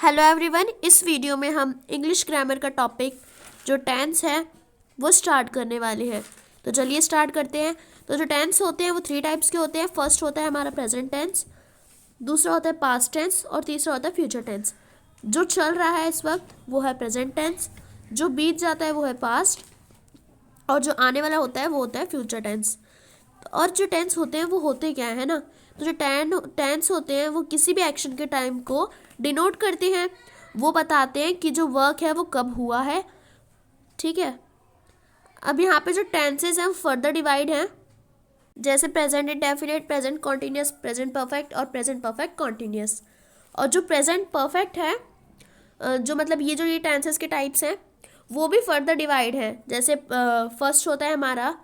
Hello everyone, इस video में हम इंग्लिश ग्रामर का टॉपिक जो टेंस है वो स्टार्ट करने वाले हैं। तो चलिए स्टार्ट करते हैं। तो जो टेंस होते हैं वो 3 टाइप्स के होते हैं। फर्स्ट होता है हमारा प्रेजेंट टेंस, दूसरा होता है पास्ट टेंस और तीसरा होता है फ्यूचर टेंस। जो चल रहा है इस वक्त वो है प्रेजेंट टेंस, जो बीत जाता है वो है पास्ट और जो आने वाला होता है वो होता है फ्यूचर टेंस। और जो टेंस होते हैं वो होते क्या है ना, तो जो टेंस होते हैं वो किसी भी एक्शन के टाइम को डिनोट करते हैं। वो बताते हैं कि जो वर्क है वो कब हुआ है। ठीक है, अब यहाँ पे जो टेंसेज हैं वो फर्दर डिवाइड हैं, जैसे present indefinite, present continuous, present perfect और प्रेजेंट परफेक्ट कॉन्टिन्यूस। और जो प्रेजेंट परफेक्ट है, जो मतलब ये टेंसेज के टाइप्स हैं वो भी फर्दर डिवाइड है। जैसे फर्स्ट होता है हमारा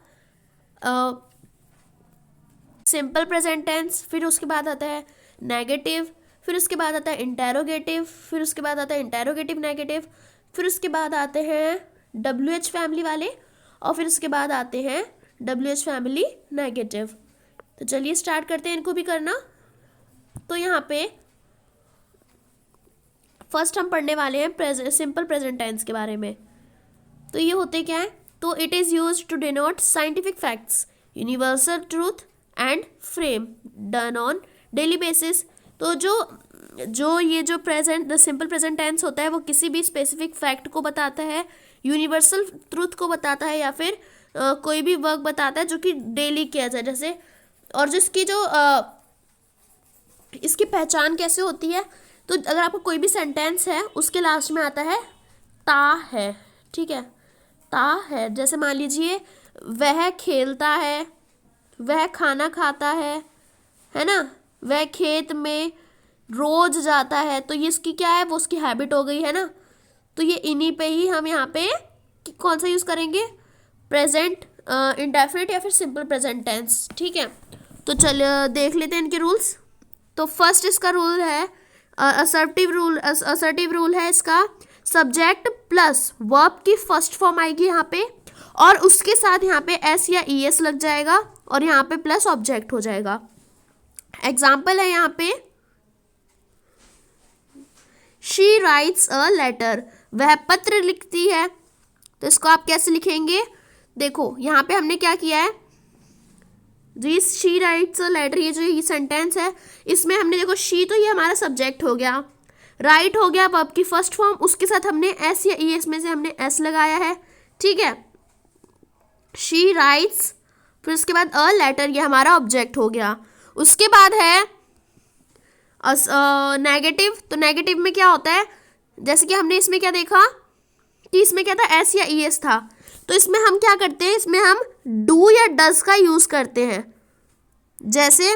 सिंपल प्रेजेंट टेंस, फिर उसके बाद आता है नेगेटिव, फिर उसके बाद आता है इंटेरोगेटिव, फिर उसके बाद आता है इंटेरोगेटिव नेगेटिव, फिर उसके बाद आते हैं WH फैमिली वाले और फिर उसके बाद आते हैं WH फैमिली नेगेटिव। तो चलिए स्टार्ट करते हैं इनको भी करना। तो यहाँ पे फर्स्ट हम पढ़ने वाले हैं सिंपल प्रेजेंट टेंस के बारे में। तो ये होते क्या है, तो it is used to denote scientific facts, universal truth and frame done on daily basis. तो जो प्रेजेंट सिंपल प्रेजेंट टेंस होता है वो किसी भी स्पेसिफिक फैक्ट को बताता है, यूनिवर्सल ट्रूथ को बताता है या फिर कोई भी वर्क बताता है जो कि डेली किया जाए। जैसे और जिसकी इसकी पहचान कैसे होती है, तो अगर आपको कोई भी सेंटेंस है उसके लास्ट में आता है ता है। ठीक है, ता है। जैसे मान लीजिए वह खेलता है, वह खाना खाता है ना, वह खेत में रोज जाता है। तो ये इसकी क्या है, वो उसकी हैबिट हो गई है ना। तो ये इन्हीं पे ही हम यहाँ पे कौन सा यूज़ करेंगे, प्रेजेंट इंडेफिनिट या फिर सिंपल प्रेजेंट टेंस। ठीक है, तो चलिए देख लेते हैं इनके रूल्स। तो फर्स्ट इसका रूल है असर्टिव रूल है इसका, सब्जेक्ट प्लस वर्ब की फर्स्ट फॉर्म आएगी यहाँ पे और उसके साथ यहाँ पे एस या ES लग जाएगा और यहाँ पे प्लस ऑब्जेक्ट हो जाएगा। एग्जाम्पल है यहाँ पे शी राइट्स अ लेटर, वह पत्र लिखती है। तो इसको आप कैसे लिखेंगे, देखो यहाँ पे हमने क्या किया है, this she writes a letter, ये जो ये सेंटेंस है इसमें हमने देखो शी, तो ये हमारा सब्जेक्ट हो गया, राइट हो गया वर्ब की फर्स्ट फॉर्म, उसके साथ हमने एस या ES में से हमने एस लगाया है। ठीक है, शी राइट्स, फिर उसके बाद अ लेटर, ये हमारा ऑब्जेक्ट हो गया। उसके बाद है नेगेटिव। तो नेगेटिव में क्या होता है, जैसे कि हमने इसमें क्या देखा कि इसमें क्या था, एस या ES था। तो इसमें हम क्या करते हैं, इसमें हम डू या डज का यूज करते हैं। जैसे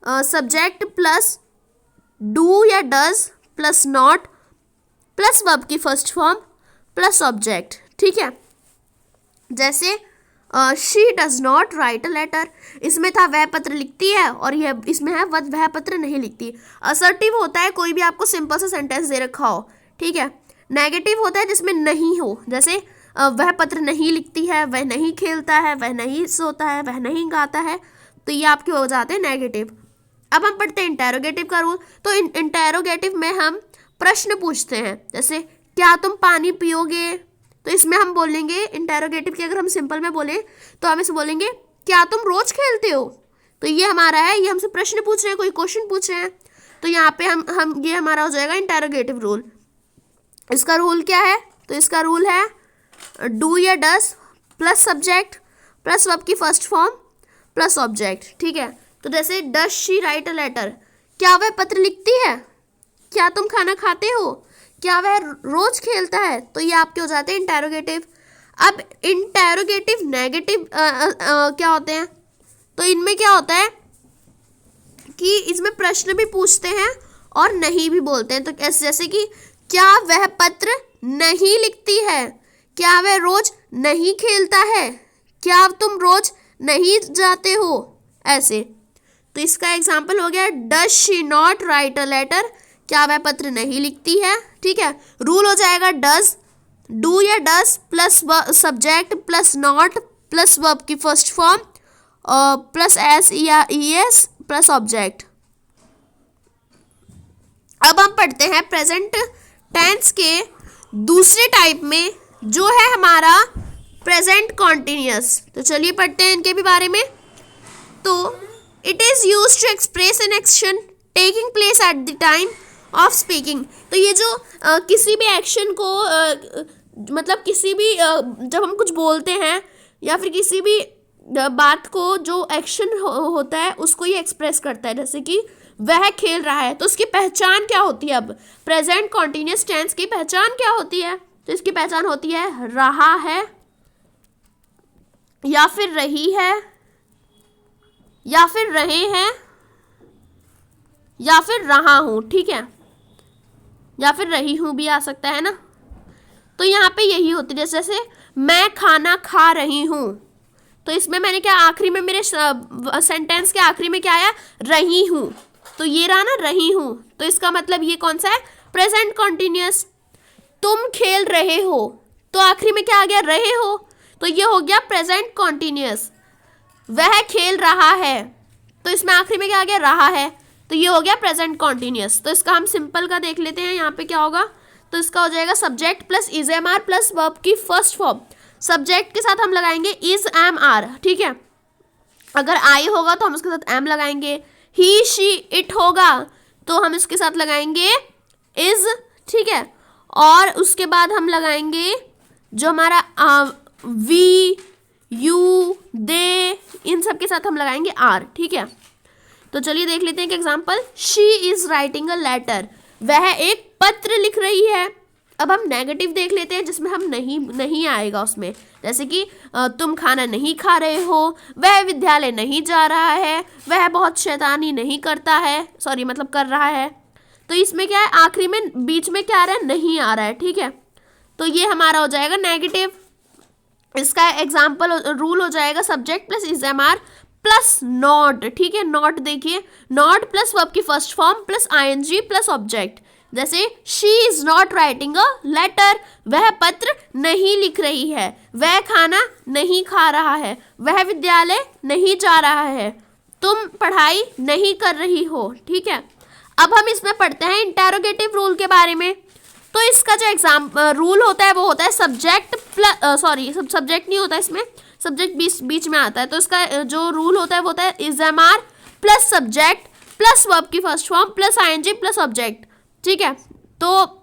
सब्जेक्ट प्लस डू या does plus not plus verb की फर्स्ट फॉर्म प्लस ऑब्जेक्ट। ठीक है, जैसे she does not write a letter, इसमें था वह पत्र लिखती है और यह इसमें है वह पत्र नहीं लिखती। असर्टिव होता है कोई भी आपको सिंपल सा सेंटेंस दे रखा हो। ठीक है, नेगेटिव होता है जिसमें नहीं हो, जैसे वह पत्र नहीं लिखती है, वह नहीं खेलता है, वह नहीं सोता है, वह नहीं गाता है। तो ये आपके हो जाते हैं नेगेटिव। अब हम पढ़ते हैं इंटेरोगेटिव का रूल। तो इंटेरोगेटिव में हम प्रश्न पूछते हैं, जैसे क्या तुम पानी पियोगे। तो इसमें हम बोलेंगे इंटेरोगेटिव की अगर हम सिंपल में बोलें तो हम इसे बोलेंगे क्या तुम रोज खेलते हो। तो ये हमारा है, ये हमसे प्रश्न पूछ रहे हैं, कोई क्वेश्चन पूछ रहे हैं। तो यहाँ पे हम ये हमारा हो जाएगा इंटेरोगेटिव रूल। इसका रूल क्या है, तो इसका रूल है डू या does plus subject plus verb की फर्स्ट फॉर्म प्लस ऑब्जेक्ट। ठीक है, तो जैसे does she write a letter, क्या वह पत्र लिखती है, क्या तुम खाना खाते हो, क्या वह रोज खेलता है। तो ये आपके हो जाते हैं इंटेरोगेटिव। अब इंटेरोगेटिव नेगेटिव क्या होते हैं, तो इनमें क्या होता है कि इसमें प्रश्न भी पूछते हैं और नहीं भी बोलते हैं। तो जैसे कि क्या वह पत्र नहीं लिखती है, क्या वह रोज नहीं खेलता है, क्या तुम रोज नहीं जाते हो, ऐसे। तो इसका एग्जाम्पल हो गया does she not write a letter, क्या वह पत्र नहीं लिखती है। ठीक है, रूल हो जाएगा डज, डू या does plus subject plus not plus verb की फर्स्ट फॉर्म प्लस एस या ES प्लस ऑब्जेक्ट। अब हम पढ़ते हैं प्रेजेंट टेंस के दूसरे टाइप में जो है हमारा प्रेजेंट कॉन्टिन्यूअस। तो चलिए पढ़ते हैं इनके भी बारे में। तो it is use to express an action taking place at the time of speaking. तो ये जो किसी भी एक्शन को मतलब किसी भी जब हम कुछ बोलते हैं या फिर किसी भी बात को जो एक्शन होता है उसको ये एक्सप्रेस करता है। जैसे कि वह खेल रहा है, तो उसकी पहचान क्या होती है? अब प्रेजेंट कॉन्टिन्यूअस टेंस की पहचान क्या होती है? तो इसकी पहचान होती है रहा है, या फिर रही है, या फिर रहे हैं, या फिर रहा हूं। ठीक है, या फिर रही हूं भी आ सकता है ना। तो यहाँ पे यही होती है, जैसे मैं खाना खा रही हूं, तो इसमें मैंने क्या आखिरी में मेरे सेंटेंस के आखिरी में क्या आया? रही हूं। तो ये रहा ना, रही हूं। तो इसका मतलब ये कौन सा है? Present continuous. तुम खेल रहे हो, तो आखिरी में क्या आ गया? रहे हो। तो ये हो गया प्रेजेंट कॉन्टिन्यूअस। वह खेल रहा है, तो इसमें आखिरी में क्या आ गया? रहा है। तो ये हो गया प्रेजेंट कॉन्टिन्यूअस। तो इसका हम सिंपल का देख लेते हैं। यहाँ पे क्या होगा? तो इसका हो जाएगा subject plus is am are plus verb की फर्स्ट फॉर्म। सब्जेक्ट के साथ हम लगाएंगे इज एम आर। ठीक है, अगर आई होगा तो हम उसके साथ एम लगाएंगे। ही शी इट होगा तो हम इसके साथ लगाएंगे इज। ठीक है, और उसके बाद हम लगाएंगे जो हमारा वी, यू, दे, इन सब के साथ हम लगाएंगे आर। ठीक है, तो चलिए देख लेते हैं एक example. She is writing a letter, वह एक पत्र लिख रही है। अब हम नेगेटिव देख लेते हैं जिसमें हम नहीं आएगा उसमें। जैसे कि तुम खाना नहीं खा रहे हो, वह विद्यालय नहीं जा रहा है, वह बहुत शैतानी नहीं करता है, सॉरी मतलब कर रहा है। तो इसमें क्या है? आखिरी में बीच में क्या आ रहा है? नहीं आ रहा है। ठीक है, तो ये हमारा हो जाएगा नेगेटिव। इसका एग्जाम्पल रूल हो जाएगा subject plus is am are plus not. ठीक है, नॉट देखिए, नॉट प्लस वर्ब की first form plus ING plus object. जैसे she is not writing a letter, वह पत्र नहीं लिख रही है, वह खाना नहीं खा रहा है, वह विद्यालय नहीं जा रहा है, तुम पढ़ाई नहीं कर रही हो। ठीक है, अब हम इसमें पढ़ते हैं इंटेरोगेटिव रूल के बारे में। तो इसका जो रूल होता है वो होता है सब्जेक्ट प्लस सब्जेक्ट नहीं होता इसमें, सब्जेक्ट बीच में आता है। तो इसका जो रूल होता है वो होता है is am are plus subject plus verb की first form plus ING plus object. ठीक है, तो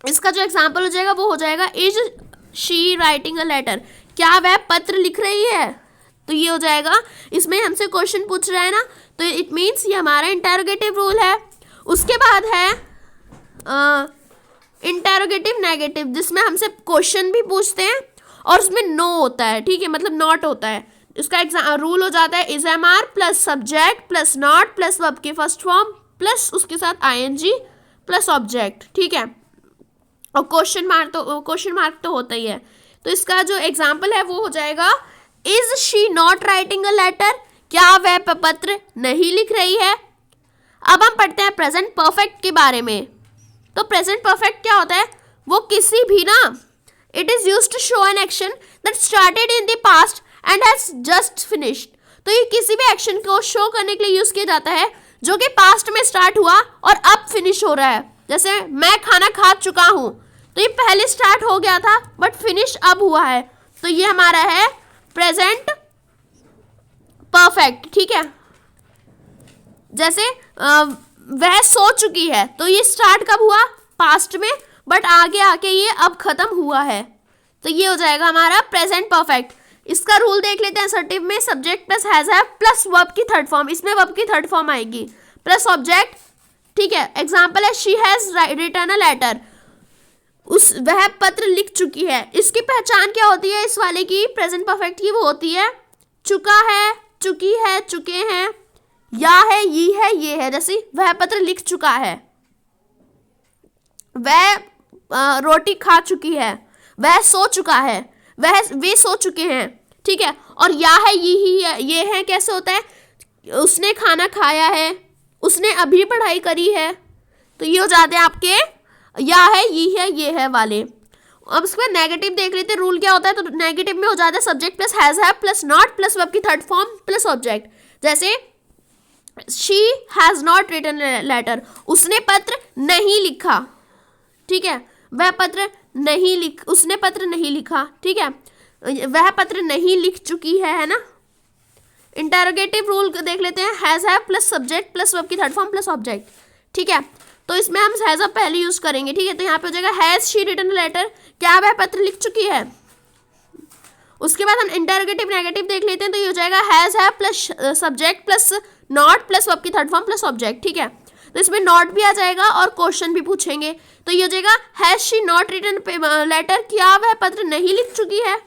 इसका जो एग्जाम्पल हो जाएगा वो हो जाएगा is she writing a letter, क्या वह पत्र लिख रही है? तो ये हो जाएगा, इसमें हमसे क्वेश्चन पूछ रहा है ना, तो इट मीन्स ये हमारा इंटेरोगेटिव रूल है। उसके बाद है इंटेरोगेटिव नेगेटिव, जिसमें हमसे क्वेश्चन भी पूछते हैं और उसमें नो होता है। ठीक है, मतलब नॉट होता है। इसका रूल हो जाता है is am are plus subject plus not plus verb की फर्स्ट फॉर्म प्लस उसके साथ आईएनजी प्लस ऑब्जेक्ट। ठीक है, और क्वेश्चन मार्क तो होता ही है। तो इसका जो एग्जाम्पल है वो हो जाएगा is she not writing a letter, क्या वह पत्र नहीं लिख रही है। अब हम पढ़ते हैं प्रेजेंट परफेक्ट के बारे में। तो प्रेजेंट परफेक्ट क्या होता है? वो किसी भी ना, it is used to show an action that started in the past and has just finished. तो ये किसी भी एक्शन को शो करने के लिए यूज किया जाता है जो कि पास्ट में स्टार्ट हुआ और अब फिनिश हो रहा है। जैसे मैं खाना खा चुका हूं, तो ये पहले स्टार्ट हो गया था बट फिनिश अब हुआ है। तो ये हमारा है प्रेजेंट परफेक्ट। ठीक है, जैसे वह सो चुकी है, तो ये स्टार्ट कब हुआ? पास्ट में, बट आगे आके ये अब खत्म हुआ है। तो ये हो जाएगा हमारा प्रेजेंट परफेक्ट। इसका रूल देख लेते हैं असर्टिव में, subject plus has have plus verb की थर्ड फॉर्म, इसमें वर्ब की थर्ड फॉर्म आएगी प्लस ऑब्जेक्ट। ठीक है, एग्जाम्पल है she has written a letter, वह पत्र लिख चुकी है। इसकी पहचान क्या होती है इस वाले की, प्रेजेंट परफेक्ट की? वो होती है चुका है, चुकी है, चुके हैं, या है, ये है, ये है। जैसे वह पत्र लिख चुका है, वह रोटी खा चुकी है, वह सो चुका है, वे सो चुके हैं। ठीक है, और या है, ये है कैसे होता है? उसने खाना खाया है, उसने अभी पढ़ाई करी है। तो ये हो जाते हैं आपके या है, ये है वाले। अब इसके बाद नेगेटिव देख लेते हैं, रूल क्या होता है। तो नेगेटिव में हो जाता है subject plus has have plus not plus verb की थर्ड फॉर्म प्लस ऑब्जेक्ट। जैसे she has not written letter, उसने पत्र नहीं लिखा। ठीक है, उसने पत्र नहीं लिखा, ठीक है, वह पत्र नहीं लिख चुकी है ना। इंटरोगेटिव रूल देख लेते हैं, has have plus subject plus verb की थर्ड फॉर्म प्लस ऑब्जेक्ट, ठीक है। तो इसमें हम हैज हैव पहले यूज करेंगे, ठीक है। तो यहाँ पे हो जाएगा हैज शी रिटन लेटर, क्या वह पत्र लिख चुकी है। उसके बाद हम इंटरोगेटिव नेगेटिव देख लेते हैं, तो ये हो जाएगा has have plus subject plus not plus verb की थर्ड फॉर्म प्लस ऑब्जेक्ट, ठीक है। तो इसमें नॉट भी आ जाएगा और क्वेश्चन भी पूछेंगे, तो ये हो जाएगा has she not written letter, क्या वह पत्र नहीं लिख चुकी है,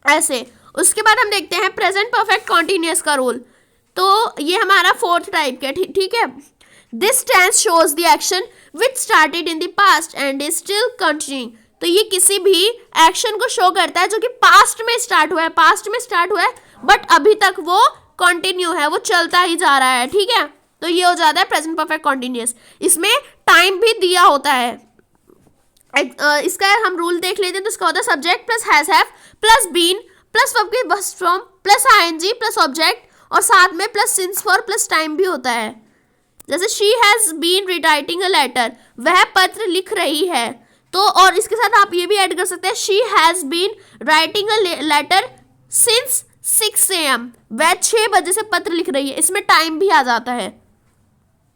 ऐसे। उसके बाद हम देखते हैं प्रेजेंट परफेक्ट कॉन्टिन्यूअस का रूल, तो ये हमारा फोर्थ टाइप का, ठीक है। This tense shows the action which started in the past and is still continuing, तो ये किसी भी एक्शन को शो करता है जो कि पास्ट में स्टार्ट हुआ है बट अभी तक वो कंटिन्यू है, वो चलता ही जा रहा है, ठीक है। तो ये हो जाता है प्रेजेंट परफेक्ट कॉन्टिन्यूअस। इसमें टाइम भी दिया होता है। इसका हम रूल देख लेते हैं, तो इसका होता है subject plus has have plus been plus verb की first form plus ING plus object और साथ में plus since for plus time भी होता है। जैसे she has been writing a letter, वह पत्र लिख रही है, तो और इसके साथ आप ये भी ऐड कर सकते हैं she has been writing a letter since 6 AM, वह 6 बजे से पत्र लिख रही है, इसमें टाइम भी आ जाता है।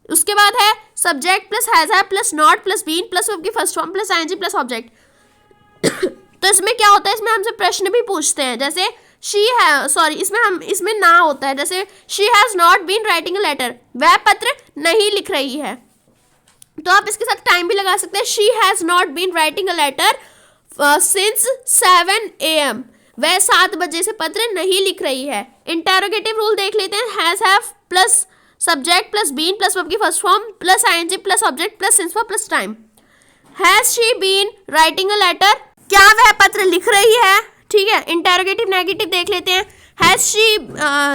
उसके बाद है subject plus has have plus not plus been plus verb की first form plus ING plus object. तो इसमें क्या होता है, इसमें हमसे प्रश्न भी पूछते हैं, जैसे इसमें ना होता है, जैसे she has not been writing a letter, वह पत्र नहीं लिख रही है, तो आप इसके साथ टाइम भी लगा सकते हैं। She has not been writing a letter since 7 AM, वह 7 बजे से पत्र नहीं लिख रही है। इंटरोगेटिव रूल देख लेते हैं, has have plus subject plus been plus verb की first form plus ING plus object plus since for plus time. Has she been writing a letter, क्या वह पत्र लिख रही है, ठीक है। इंटरोगेटिव नेगेटिव देख लेते हैं, has she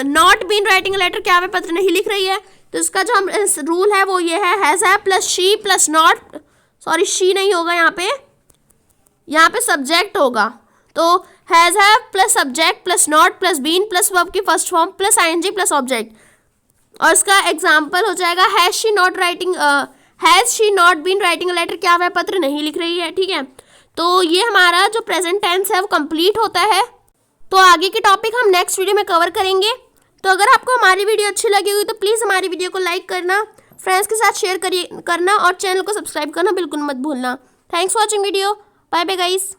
not been writing a letter, क्या वह पत्र नहीं लिख रही है। तो इसका जो हम रूल है वो ये है, has have plus she plus not, sorry she नहीं होगा, यहाँ पे सब्जेक्ट होगा, तो has have plus subject plus not plus been plus verb की first form plus ING plus object. और इसका एग्जाम्पल हो जाएगा has she not been writing a letter, क्या वह पत्र नहीं लिख रही है, ठीक है। तो ये हमारा जो प्रेजेंट टेंस है वो कंप्लीट होता है। तो आगे के टॉपिक हम नेक्स्ट वीडियो में कवर करेंगे। तो अगर आपको हमारी वीडियो अच्छी लगी हुई तो प्लीज़ हमारी वीडियो को लाइक करना, फ्रेंड्स के साथ शेयर करना और चैनल को सब्सक्राइब करना बिल्कुल मत भूलना। Thanks for watching video, bye bye guys.